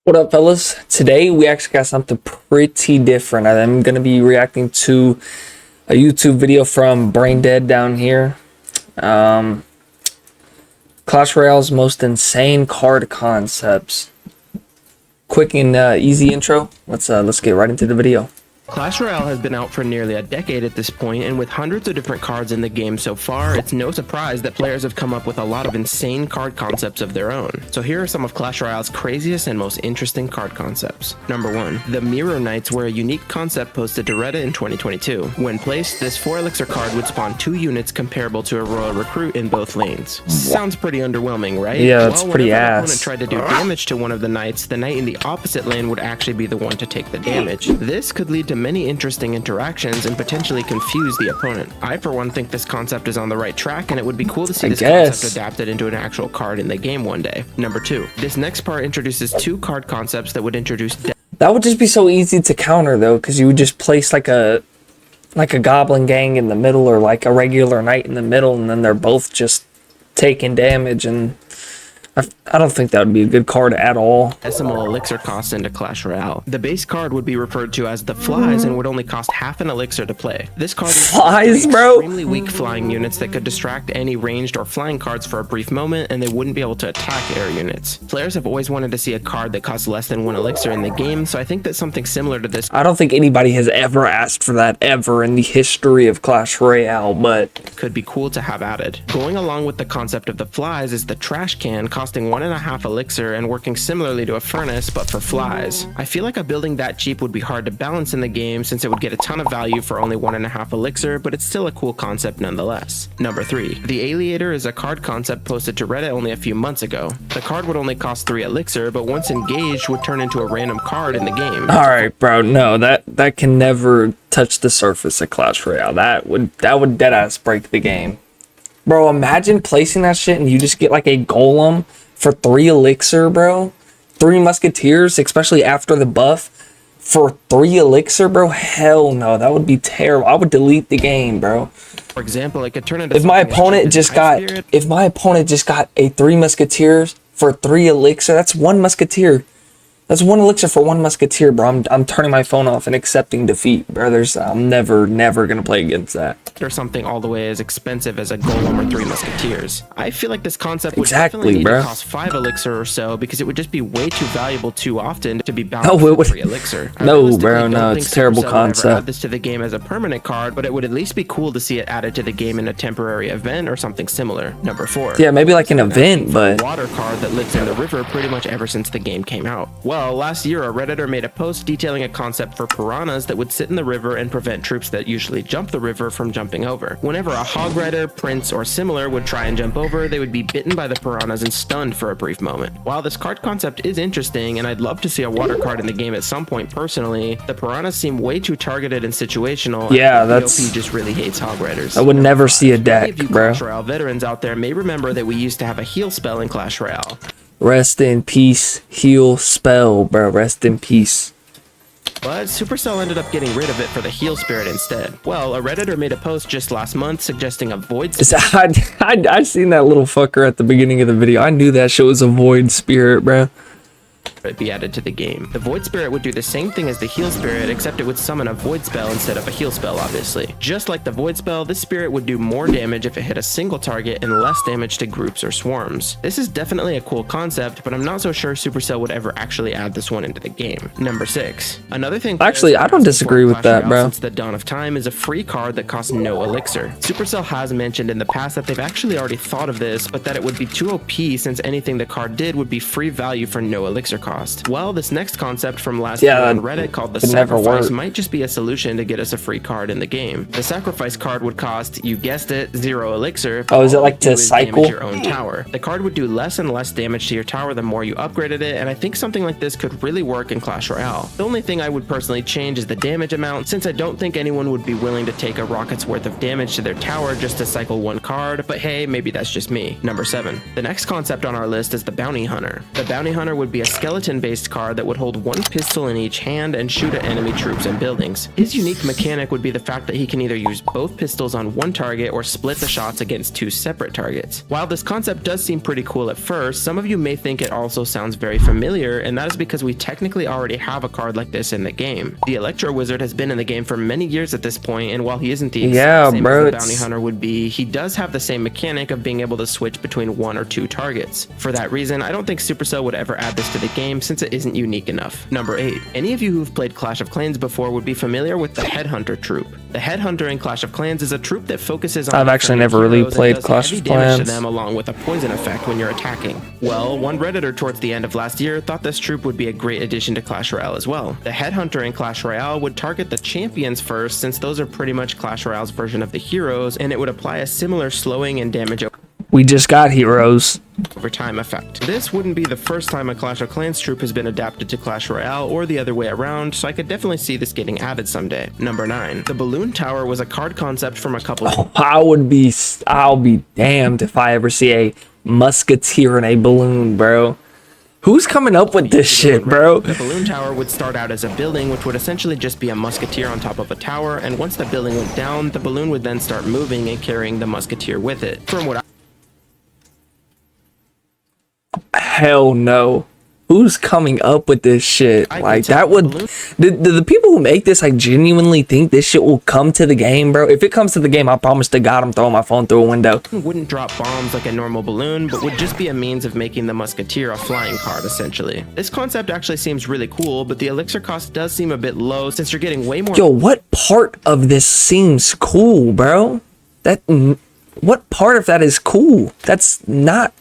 What up, fellas? Today we actually got something pretty different. I'm going to be reacting to a YouTube video from Brain Dead down here. Clash Royale's most insane card concepts. Quick and easy intro. Let's get right into the video. Clash Royale has been out for nearly a decade at this point, and with hundreds of different cards in the game so far, it's no surprise that players have come up with a lot of insane card concepts of their own. So here are some of Clash Royale's craziest and most interesting card concepts. Number 1. The Mirror Knights were a unique concept posted to Reddit in 2022. When placed, this 4 elixir card would spawn 2 units comparable to a Royal Recruit in both lanes. Sounds pretty underwhelming, right? Yeah, that's pretty ass. When an opponent tried to do damage to one of the knights, the knight in the opposite lane would actually be the one to take the damage. This could lead to many interesting interactions and potentially confuse the opponent. I, for one, think this concept is on the right track, and it would be cool to see this concept adapted into an actual card in the game one day. Number 2. This next part introduces 2 card concepts that would introduce that would just be so easy to counter, though, because you would just place like a goblin gang in the middle or like a regular knight in the middle, and then they're both just taking damage, and I don't think that would be a good card at all. Decimal elixir costs into Clash Royale. The base card would be referred to as the Flies and would only cost half an elixir to play. This card Flies, bro. Extremely weak flying units that could distract any ranged or flying cards for a brief moment, and they wouldn't be able to attack air units. Players have always wanted to see a card that costs less than 1 elixir in the game, so I think that something similar to this. I don't think anybody has ever asked for that ever in the history of Clash Royale, but could be cool to have added. Going along with the concept of the Flies is the Trash Can, costing 1.5 elixir and working similarly to a furnace but for flies. I feel like a building that cheap would be hard to balance in the game since it would get a ton of value for only 1.5 elixir, but it's still a cool concept nonetheless. Number 3. The Aliator is a card concept posted to Reddit only a few months ago. The card would only cost 3 elixir, but once engaged would turn into a random card in the game. Alright, bro, no, that can never touch the surface of Clash Royale. That would deadass break the game. Bro, imagine placing that shit and you just get like a golem for 3 elixir, bro. 3 musketeers, especially after the buff, for 3 elixir, bro. Hell no, that would be terrible. I would delete the game, bro. For example, it could turn into if my opponent just got a 3 musketeers for 3 elixir, that's 1 musketeer. That's 1 elixir for 1 musketeer, bro. I'm turning my phone off and accepting defeat, brothers. I'm never gonna play against that. Or something all the way as expensive as a golem or 3 musketeers. I feel like this concept would definitely definitely need to cost 5 elixir or so, because it would just be way too valuable too often to be bound for 3 elixir. No, bro, no, it's a terrible concept. Add this to the game as a permanent card, but it would at least be cool to see it added to the game in a temporary event or something similar. Number 4. Yeah, maybe like an event, but a water card that lives in the river pretty much ever since the game came out. Well, last year a Redditor made a post detailing a concept for piranhas that would sit in the river and prevent troops that usually jump the river from jumping over. Whenever a hog rider, prince, or similar would try and jump over, they would be bitten by the piranhas and stunned for a brief moment. While this card concept is interesting, and I'd love to see a water card in the game at some point personally, the piranhas seem way too targeted and situational. Yeah, and that's... PvP just really hates hog riders. I would never see a deck, Many of you bro. Clash Royale veterans out there may remember that we used to have a heal spell in Clash Royale. Rest in peace, heal spell, bro. Rest in peace. But Supercell ended up getting rid of it for the heal spirit instead. Well, a Redditor made a post just last month suggesting a void spirit. I seen that little fucker at the beginning of the video. I knew that shit was a void spirit, bro. Be added to the game. The Void Spirit would do the same thing as the Heal Spirit, except it would summon a Void spell instead of a Heal spell, obviously. Just like the Void spell, this spirit would do more damage if it hit a single target and less damage to groups or swarms. This is definitely a cool concept, but I'm not so sure Supercell would ever actually add this one into the game. Number 6. Another thing... Actually, I don't disagree with that, bro. Since the dawn of time is a free card that costs no elixir. Supercell has mentioned in the past that they've actually already thought of this, but that it would be too OP since anything the card did would be free value for no elixir cost. Well, this next concept from last year on Reddit called the Sacrifice might just be a solution to get us a free card in the game. The Sacrifice card would cost, you guessed it, 0 elixir. Oh, is it like to cycle? Your own tower. The card would do less and less damage to your tower the more you upgraded it, and I think something like this could really work in Clash Royale. The only thing I would personally change is the damage amount, since I don't think anyone would be willing to take a rocket's worth of damage to their tower just to cycle 1 card, but hey, maybe that's just me. Number 7. The next concept on our list is the Bounty Hunter. The Bounty Hunter would be a skeleton skeleton-based card that would hold one pistol in each hand and shoot at enemy troops and buildings. His unique mechanic would be the fact that he can either use both pistols on one target or split the shots against two separate targets. While this concept does seem pretty cool at first, some of you may think it also sounds very familiar, and that is because we technically already have a card like this in the game. The Electro Wizard has been in the game for many years at this point, and while he isn't the exact same as the Bounty Hunter would be, he does have the same mechanic of being able to switch between one or two targets. For that reason, I don't think Supercell would ever add this to the game since it isn't unique enough. Number 8. Any of you who've played Clash of Clans before would be familiar with the Headhunter troop. The Headhunter in Clash of Clans is a troop that focuses on I've actually never really played Clash of Clans. To them along with a poison effect when you're attacking. Well, one Redditor towards the end of last year thought this troop would be a great addition to Clash Royale as well. The Headhunter in Clash Royale would target the champions first, since those are pretty much Clash Royale's version of the heroes, and it would apply a similar slowing and damage we just got heroes over time effect. This wouldn't be the first time a Clash of Clans troop has been adapted to Clash Royale or the other way around, so I could definitely see this getting added someday. Number 9. The Balloon Tower was a card concept from a couple I'll be damned if I ever see a musketeer in a balloon, bro. Who's coming up with this shit, bro? The Balloon Tower would start out as a building, which would essentially just be a musketeer on top of a tower, and once the building went down, the balloon would then start moving and carrying the musketeer with it. From what Hell no. Who's coming up with this shit? Like, that would... The people who make this, like, genuinely think this shit will come to the game, bro? If it comes to the game, I promise to God I'm throwing my phone through a window. Wouldn't drop bombs like a normal balloon, but would just be a means of making the musketeer a flying card, essentially. This concept actually seems really cool, but the elixir cost does seem a bit low since you're getting way more... Yo, what part of this seems cool, bro? What part of that is cool? That's not...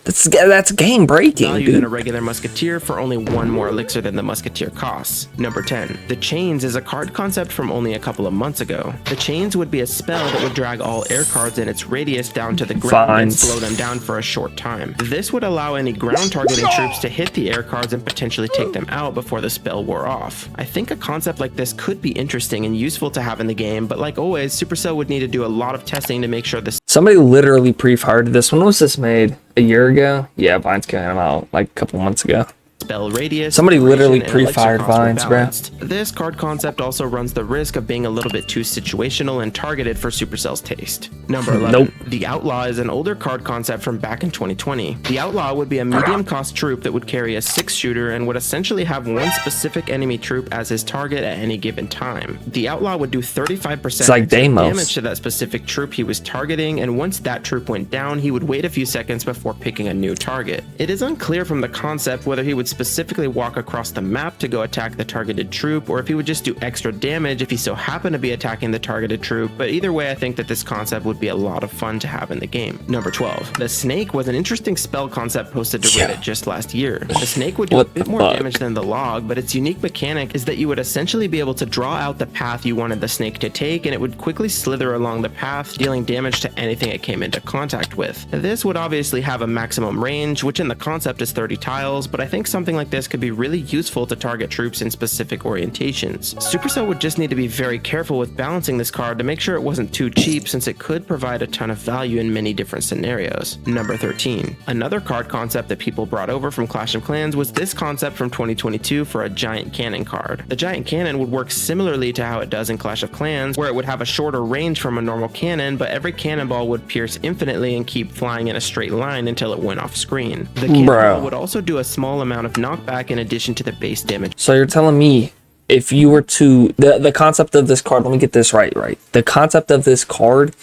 That's game breaking, value dude. Than a regular musketeer for only one more elixir than the musketeer costs. Number 10. The Chains is a card concept from only a couple of months ago. The Chains would be a spell that would drag all air cards in its radius down to the ground and slow them down for a short time. This would allow any ground targeting troops to hit the air cards and potentially take them out before the spell wore off. I think a concept like this could be interesting and useful to have in the game, but like always, Supercell would need to do a lot of testing to make sure this... Somebody literally pre-fired this. When was this made? A year ago? Yeah, Vines came out like a couple months ago. Spell radius. Somebody literally pre-fired Vines, bro. This card concept also runs the risk of being a little bit too situational and targeted for Supercell's taste. Number 11. Nope. The Outlaw is an older card concept from back in 2020. The Outlaw would be a medium cost troop that would carry a 6-shooter and would essentially have one specific enemy troop as his target at any given time. The Outlaw would do 35% like damage to that specific troop he was targeting, and once that troop went down, he would wait a few seconds before picking a new target. It is unclear from the concept whether he would specifically walk across the map to go attack the targeted troop, or if he would just do extra damage if he so happened to be attacking the targeted troop, but either way I think that this concept would be a lot of fun to have in the game. Number 12. The Snake was an interesting spell concept posted to Reddit just last year. The Snake would do a bit more damage than the Log, but its unique mechanic is that you would essentially be able to draw out the path you wanted the Snake to take, and it would quickly slither along the path, dealing damage to anything it came into contact with. This would obviously have a maximum range, which in the concept is 30 tiles, but I think something like this could be really useful to target troops in specific orientations. Supercell would just need to be very careful with balancing this card to make sure it wasn't too cheap, since it could provide a ton of value in many different scenarios. Number 13. Another card concept that people brought over from Clash of Clans was this concept from 2022 for a giant cannon card. The giant cannon would work similarly to how it does in Clash of Clans, where it would have a shorter range from a normal cannon, but every cannonball would pierce infinitely and keep flying in a straight line until it went off screen. The cannonball would also do a small amount of knockback in addition to the base damage. So you're telling me if you were to... The concept of this card, let me get this right. The concept of this card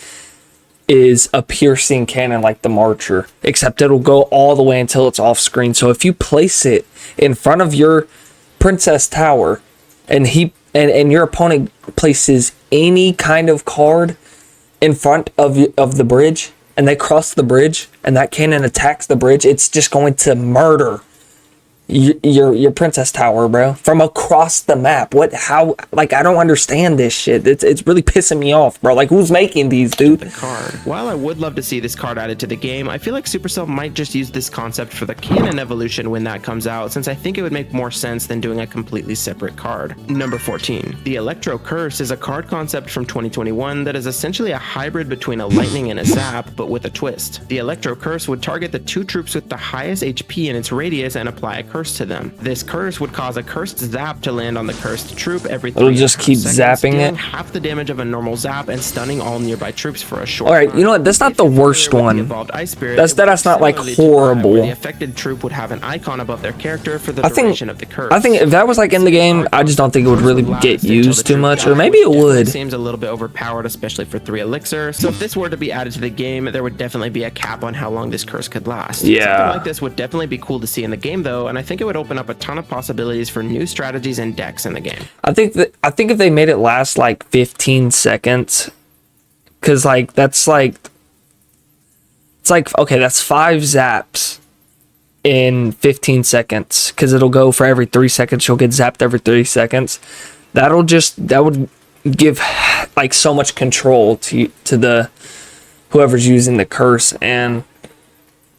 is a piercing cannon like the Marcher, except it'll go all the way until it's off screen. So if you place it in front of your Princess Tower and your opponent places any kind of card in front of the bridge, and they cross the bridge and that cannon attacks the bridge, it's just going to murder your Princess Tower, bro, from across the map. How, like, I don't understand this shit. It's really pissing me off, bro. Like, who's making these, dude? The card. While I would love to see this card added to the game, I feel like Supercell might just use this concept for the cannon evolution when that comes out, since I think it would make more sense than doing a completely separate card. Number 14. The Electro Curse is a card concept from 2021 that is essentially a hybrid between a lightning and a zap, but with a twist. The Electro Curse would target the two troops with the highest HP in its radius and apply a curse curse to them. This curse would cause a cursed zap to land on the cursed troop every 3 It'll just keep zapping dealing it. half the damage of a normal zap and stunning all nearby troops for a short Alright, time. you know what? That's not the worst one. That's not like horrible. The affected troop would have an icon above their character for the duration of the curse. I think if that was like in the game, I just don't think it would really get used too much, or maybe it would. Seems a little bit overpowered, especially for 3 elixir. So if this were to be added to the game, there would definitely be a cap on how long this curse could last. Yeah. Something like this would definitely be cool to see in the game though, and I think it would open up a ton of possibilities for new strategies and decks in the game. I think if they made it last like 15 seconds, because like it's like okay, that's 5 zaps in 15 seconds, because it'll go for every 3 seconds. You'll get zapped every 3 seconds. That would give like so much control to the whoever's using the curse, and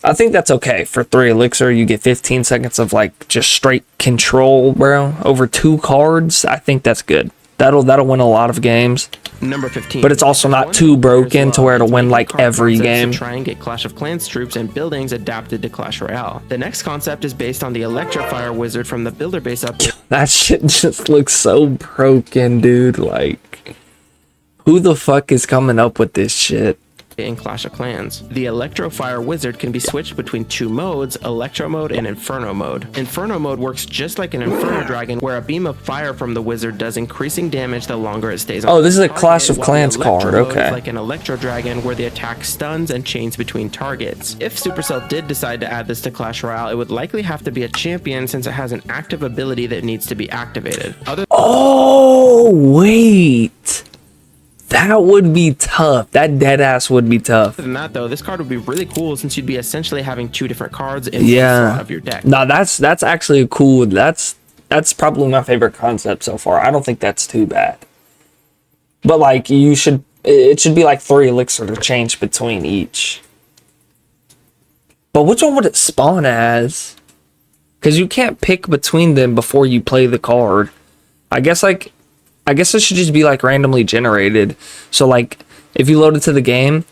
I think that's okay for 3 elixir. You get 15 seconds of like just straight control, bro, over 2 cards. I think that's good. That'll win a lot of games. Number 15. But it's also not too broken to where it'll win like every game. To try and get Clash of Clans troops and buildings adapted to Clash Royale. The next concept is based on the Electrofire wizard from the builder base update. That shit just looks so broken, dude. Like, who the fuck is coming up with this shit? In Clash of Clans. The Electrofire wizard can be switched between 2 modes, Electro mode and Inferno mode. Inferno mode works just like an Inferno dragon, where a beam of fire from the wizard does increasing damage the longer it stays on. Oh, this is a Clash of Clans card, okay. Like an Electro dragon, where the attack stuns and chains between targets. If Supercell did decide to add this to Clash Royale, it would likely have to be a champion, since it has an active ability that needs to be activated. Oh, wait. That would be tough. That deadass would be tough. Other than that, though, this card would be really cool, since you'd be essentially having 2 different cards in one slot of your deck. No, that's actually cool. That's probably my favorite concept so far. I don't think that's too bad. But like, it should be like 3 elixir to change between each. But which one would it spawn as? Because you can't pick between them before you play the card. I guess it should just be like randomly generated. So like, if you load it to the game,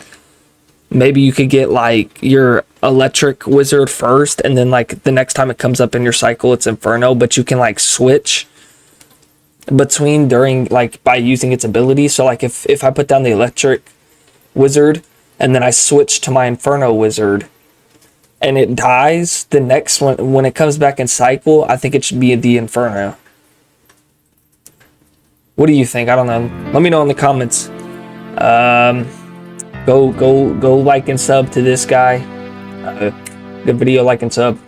maybe you could get like your electric wizard first, and then like the next time it comes up in your cycle, it's Inferno, but you can like switch between during like by using its ability. So like if I put down the electric wizard and then I switch to my Inferno wizard and it dies, the next one, when it comes back in cycle, I think it should be the Inferno. What do you think? I don't know. Let me know in the comments. Go like and sub to this guy. Good video, like and sub.